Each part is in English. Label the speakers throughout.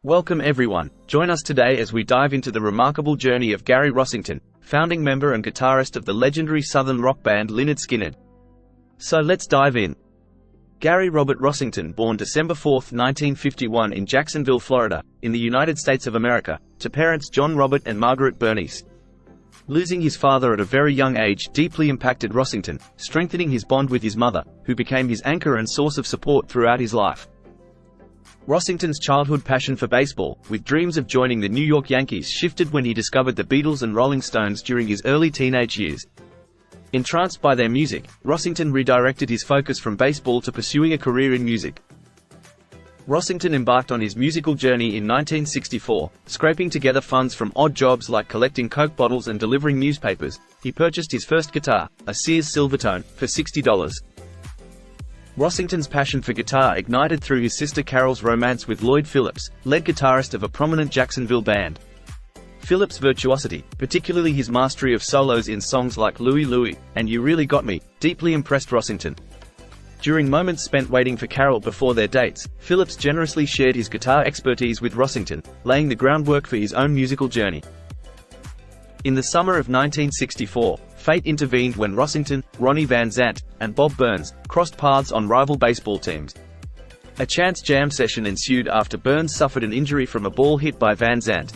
Speaker 1: Welcome everyone, join us today as we dive into the remarkable journey of Gary Rossington, founding member and guitarist of the legendary southern rock band Lynyrd Skynyrd. So let's dive in. Gary Robert Rossington, born December 4, 1951 in Jacksonville, Florida, in the United States of America, to parents John Robert and Margaret Bernice. Losing his father at a very young age deeply impacted Rossington, strengthening his bond with his mother, who became his anchor and source of support throughout his life. Rossington's childhood passion for baseball, with dreams of joining the New York Yankees, shifted when he discovered the Beatles and Rolling Stones during his early teenage years. Entranced by their music, Rossington redirected his focus from baseball to pursuing a career in music. Rossington embarked on his musical journey in 1964, scraping together funds from odd jobs like collecting Coke bottles and delivering newspapers. He purchased his first guitar, a Sears Silvertone, for $60. Rossington's passion for guitar ignited through his sister Carol's romance with Lloyd Phillips, lead guitarist of a prominent Jacksonville band. Phillips' virtuosity, particularly his mastery of solos in songs like Louie Louie and You Really Got Me, deeply impressed Rossington. During moments spent waiting for Carol before their dates, Phillips generously shared his guitar expertise with Rossington, laying the groundwork for his own musical journey. In the summer of 1964, fate intervened when Rossington, Ronnie Van Zant, and Bob Burns crossed paths on rival baseball teams. A chance jam session ensued after Burns suffered an injury from a ball hit by Van Zant.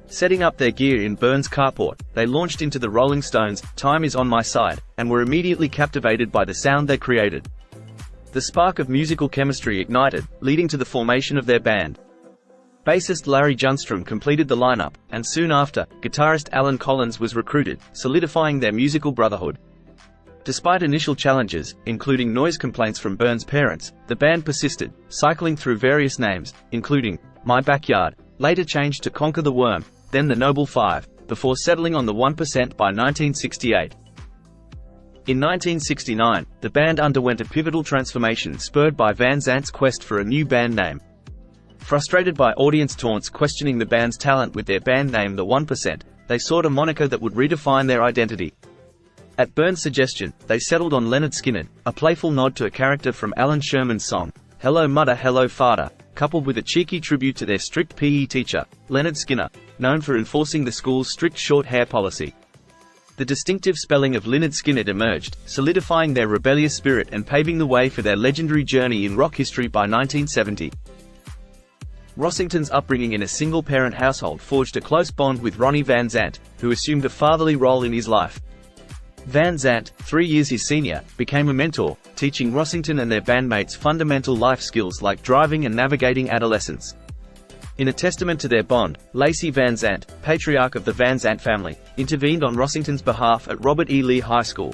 Speaker 1: Setting up their gear in Burns' carport, they launched into the Rolling Stones' "Time Is on My Side," and were immediately captivated by the sound they created. The spark of musical chemistry ignited, leading to the formation of their band. Bassist Larry Junstrom completed the lineup, and soon after, guitarist Alan Collins was recruited, solidifying their musical brotherhood. Despite initial challenges, including noise complaints from Burns' parents, the band persisted, cycling through various names, including My Backyard, later changed to Conquer the Worm, then the Noble Five, before settling on the 1% by 1968. In 1969, the band underwent a pivotal transformation spurred by Van Zant's quest for a new band name. Frustrated by audience taunts questioning the band's talent with their band name The 1%, they sought a moniker that would redefine their identity. At Burns' suggestion, they settled on Lynyrd Skynyrd, a playful nod to a character from Alan Sherman's song, Hello Mudder Hello Fader, coupled with a cheeky tribute to their strict PE teacher, Lynyrd Skynyrd, known for enforcing the school's strict short hair policy. The distinctive spelling of Lynyrd Skynyrd emerged, solidifying their rebellious spirit and paving the way for their legendary journey in rock history by 1970. Rossington's upbringing in a single-parent household forged a close bond with Ronnie Van Zant, who assumed a fatherly role in his life. Van Zant, 3 years his senior, became a mentor, teaching Rossington and their bandmates fundamental life skills like driving and navigating adolescence. In a testament to their bond, Lacey Van Zant, patriarch of the Van Zant family, intervened on Rossington's behalf at Robert E. Lee High School.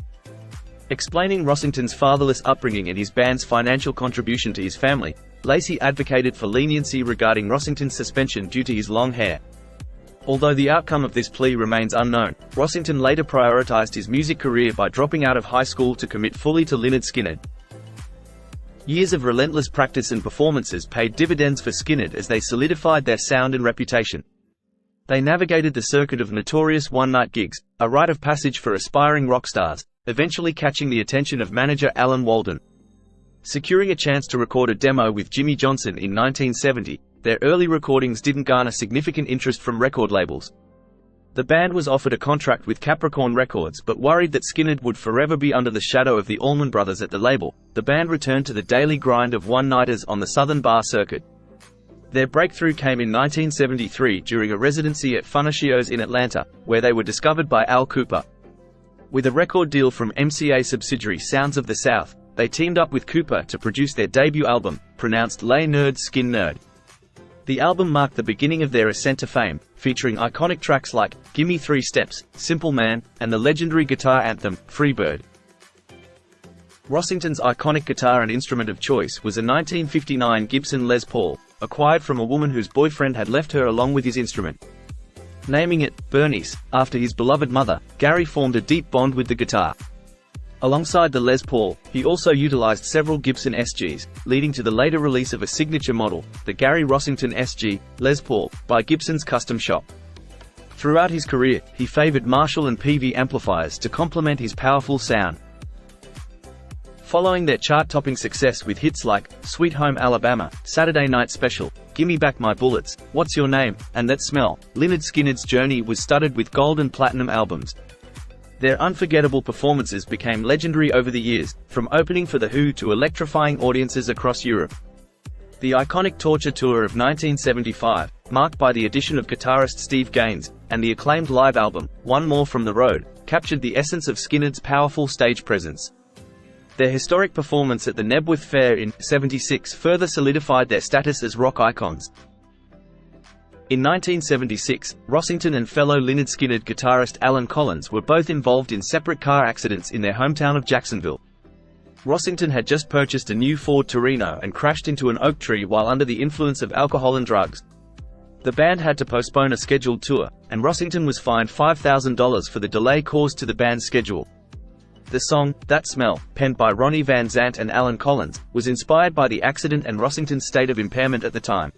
Speaker 1: Explaining Rossington's fatherless upbringing and his band's financial contribution to his family, Lacey advocated for leniency regarding Rossington's suspension due to his long hair. Although the outcome of this plea remains unknown, Rossington later prioritized his music career by dropping out of high school to commit fully to Lynyrd Skynyrd. Years of relentless practice and performances paid dividends for Skynyrd as they solidified their sound and reputation. They navigated the circuit of notorious one-night gigs, a rite of passage for aspiring rock stars, eventually catching the attention of manager Alan Walden. Securing a chance to record a demo with Jimmy Johnson in 1970, their early recordings didn't garner significant interest from record labels. The band was offered a contract with Capricorn Records but worried that Skynyrd would forever be under the shadow of the Allman Brothers at the label. The band returned to the daily grind of one-nighters on the Southern Bar circuit. Their breakthrough came in 1973 during a residency at Funachio's in Atlanta, where they were discovered by Al Kooper. With a record deal from MCA subsidiary Sounds of the South, they teamed up with Cooper to produce their debut album, pronounced Lynyrd Skynyrd. The album marked the beginning of their ascent to fame, featuring iconic tracks like Gimme 3 Steps, Simple Man, and the legendary guitar anthem, Freebird. Rossington's iconic guitar and instrument of choice was a 1959 Gibson Les Paul, acquired from a woman whose boyfriend had left her along with his instrument. Naming it Bernice, after his beloved mother, Gary formed a deep bond with the guitar. Alongside the Les Paul, he also utilized several Gibson SGs, leading to the later release of a signature model, the Gary Rossington SG, Les Paul, by Gibson's custom shop. Throughout his career, he favored Marshall and PV amplifiers to complement his powerful sound. Following their chart-topping success with hits like Sweet Home Alabama, Saturday Night Special, Gimme Back My Bullets, What's Your Name, and That Smell. Lynyrd Skynyrd's journey was studded with gold and platinum albums. Their unforgettable performances became legendary over the years, from opening for The Who to electrifying audiences across Europe. The iconic Torture Tour of 1975, marked by the addition of guitarist Steve Gaines, and the acclaimed live album, One More from the Road, captured the essence of Skynyrd's powerful stage presence. Their historic performance at the Knebworth Fair in '76 further solidified their status as rock icons. In 1976, Rossington and fellow Lynyrd Skynyrd guitarist Alan Collins were both involved in separate car accidents in their hometown of Jacksonville. Rossington had just purchased a new Ford Torino and crashed into an oak tree while under the influence of alcohol and drugs. The band had to postpone a scheduled tour, and Rossington was fined $5,000 for the delay caused to the band's schedule. The song, That Smell, penned by Ronnie Van Zant and Alan Collins, was inspired by the accident and Rossington's state of impairment at the time.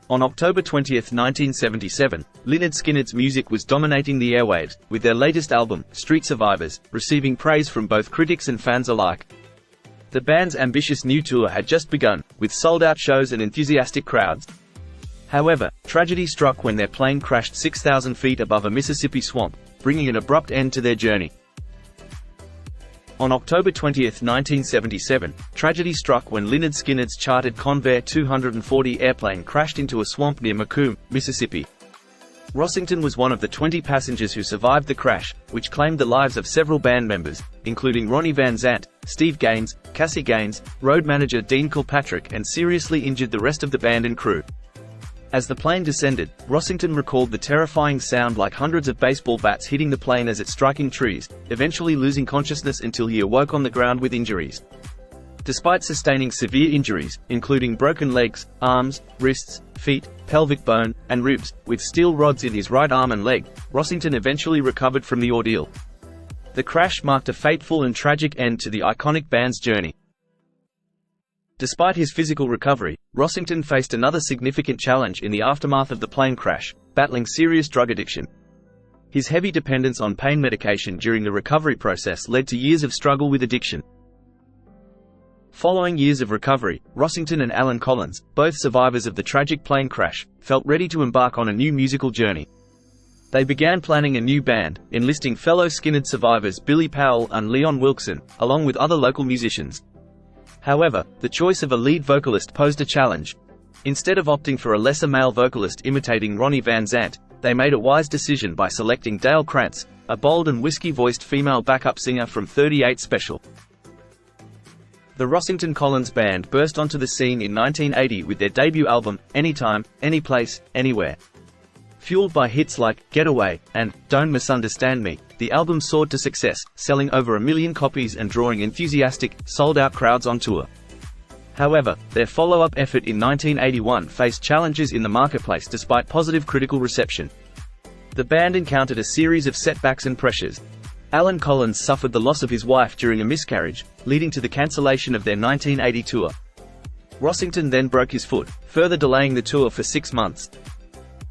Speaker 1: On October 20, 1977, Lynyrd Skynyrd's music was dominating the airwaves, with their latest album, Street Survivors, receiving praise from both critics and fans alike. The band's ambitious new tour had just begun, with sold-out shows and enthusiastic crowds. However, tragedy struck when their plane crashed 6,000 feet above a Mississippi swamp, bringing an abrupt end to their journey. On October 20, 1977, tragedy struck when Lynyrd Skynyrd's chartered Convair 240 airplane crashed into a swamp near Macomb, Mississippi. Rossington was one of the 20 passengers who survived the crash, which claimed the lives of several band members, including Ronnie Van Zant, Steve Gaines, Cassie Gaines, road manager Dean Kilpatrick, and seriously injured the rest of the band and crew. As the plane descended, Rossington recalled the terrifying sound like hundreds of baseball bats hitting the plane as it striking trees, eventually losing consciousness until he awoke on the ground with injuries. Despite sustaining severe injuries, including broken legs, arms, wrists, feet, pelvic bone, and ribs, with steel rods in his right arm and leg, Rossington eventually recovered from the ordeal. The crash marked a fateful and tragic end to the iconic band's journey. Despite his physical recovery, Rossington faced another significant challenge in the aftermath of the plane crash, battling serious drug addiction. His heavy dependence on pain medication during the recovery process led to years of struggle with addiction. Following years of recovery, Rossington and Alan Collins, both survivors of the tragic plane crash, felt ready to embark on a new musical journey. They began planning a new band, enlisting fellow Skynyrd survivors Billy Powell and Leon Wilkson, along with other local musicians. However, the choice of a lead vocalist posed a challenge. Instead of opting for a lesser male vocalist imitating Ronnie Van Zant, they made a wise decision by selecting Dale Krantz, a bold and whiskey-voiced female backup singer from 38 Special. The Rossington-Collins Band burst onto the scene in 1980 with their debut album, Anytime, Anyplace, Anywhere. Fueled by hits like Get Away and Don't Misunderstand Me, the album soared to success, selling over 1 million copies and drawing enthusiastic, sold-out crowds on tour. However, their follow-up effort in 1981 faced challenges in the marketplace despite positive critical reception. The band encountered a series of setbacks and pressures. Alan Collins suffered the loss of his wife during a miscarriage, leading to the cancellation of their 1980 tour. Rossington then broke his foot, further delaying the tour for 6 months.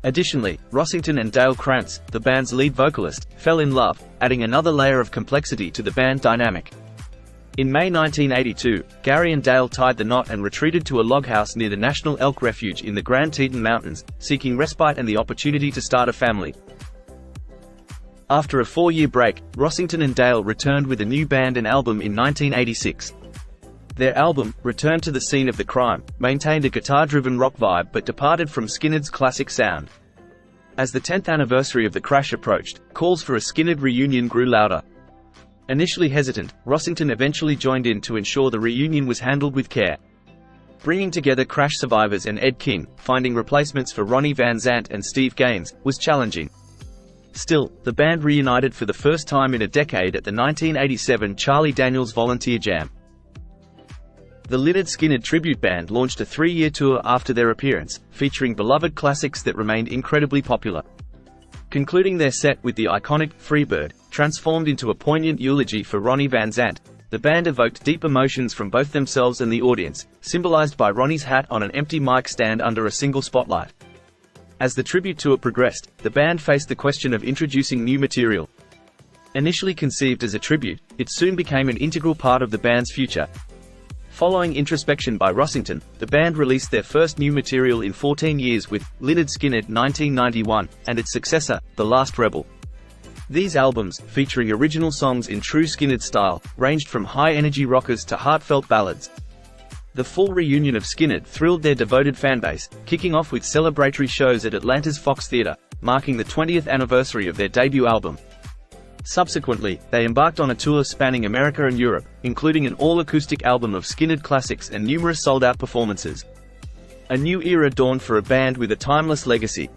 Speaker 1: Additionally, Rossington and Dale Krantz, the band's lead vocalist, fell in love, adding another layer of complexity to the band dynamic. In May 1982, Gary and Dale tied the knot and retreated to a log house near the National Elk Refuge in the Grand Teton Mountains, seeking respite and the opportunity to start a family. After a 4-year break, Rossington and Dale returned with a new band and album in 1986. Their album, Return to the Scene of the Crime, maintained a guitar-driven rock vibe but departed from Skynyrd's classic sound. As the 10th anniversary of the crash approached, calls for a Skynyrd reunion grew louder. Initially hesitant, Rossington eventually joined in to ensure the reunion was handled with care. Bringing together crash survivors and Ed King, finding replacements for Ronnie Van Zant and Steve Gaines, was challenging. Still, the band reunited for the first time in a decade at the 1987 Charlie Daniels Volunteer Jam. The Lynyrd Skynyrd tribute band launched a 3-year tour after their appearance, featuring beloved classics that remained incredibly popular. Concluding their set with the iconic Freebird, transformed into a poignant eulogy for Ronnie Van Zant, the band evoked deep emotions from both themselves and the audience, symbolized by Ronnie's hat on an empty mic stand under a single spotlight. As the tribute tour progressed, the band faced the question of introducing new material. Initially conceived as a tribute, it soon became an integral part of the band's future. Following introspection by Rossington, the band released their first new material in 14 years with Lynyrd Skynyrd 1991, and its successor, The Last Rebel. These albums, featuring original songs in true Skynyrd style, ranged from high-energy rockers to heartfelt ballads. The full reunion of Skynyrd thrilled their devoted fanbase, kicking off with celebratory shows at Atlanta's Fox Theatre, marking the 20th anniversary of their debut album. Subsequently, they embarked on a tour spanning America and Europe, including an all-acoustic album of Skynyrd classics and numerous sold-out performances. A new era dawned for a band with a timeless legacy.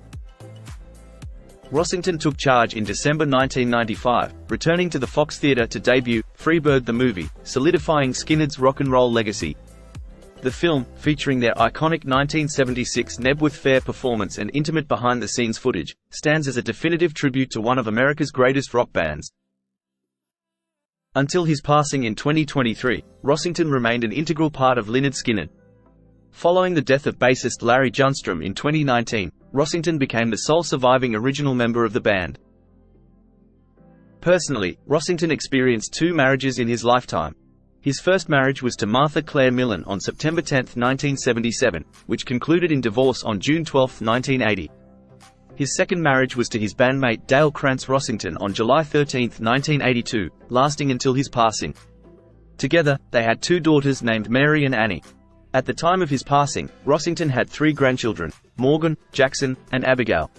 Speaker 1: Rossington took charge in December 1995, returning to the Fox Theatre to debut Freebird the Movie, solidifying Skynyrd's rock and roll legacy. The film, featuring their iconic 1976 Nebworth Fair performance and intimate behind-the-scenes footage, stands as a definitive tribute to one of America's greatest rock bands. Until his passing in 2023, Rossington remained an integral part of Lynyrd Skynyrd. Following the death of bassist Larry Junstrom in 2019, Rossington became the sole surviving original member of the band. Personally, Rossington experienced 2 marriages in his lifetime. His first marriage was to Martha Claire Millen on September 10, 1977, which concluded in divorce on June 12, 1980. His second marriage was to his bandmate Dale Krantz Rossington on July 13, 1982, lasting until his passing. Together, they had 2 daughters named Mary and Annie. At the time of his passing, Rossington had 3 grandchildren, Morgan, Jackson, and Abigail.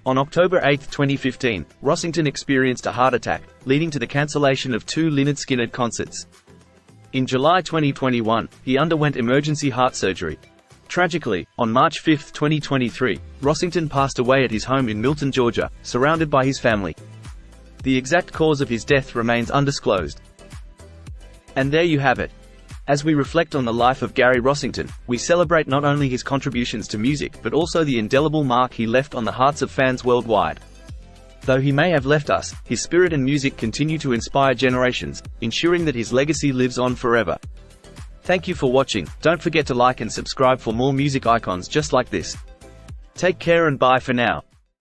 Speaker 1: On October 8, 2015, Rossington experienced a heart attack, leading to the cancellation of 2 Lynyrd Skynyrd concerts. In July 2021, he underwent emergency heart surgery. Tragically, on March 5, 2023, Rossington passed away at his home in Milton, Georgia, surrounded by his family. The exact cause of his death remains undisclosed. And there you have it. As we reflect on the life of Gary Rossington, we celebrate not only his contributions to music but also the indelible mark he left on the hearts of fans worldwide. Though he may have left us, his spirit and music continue to inspire generations, ensuring that his legacy lives on forever. Thank you for watching. Don't forget to like and subscribe for more music icons just like this. Take care and bye for now.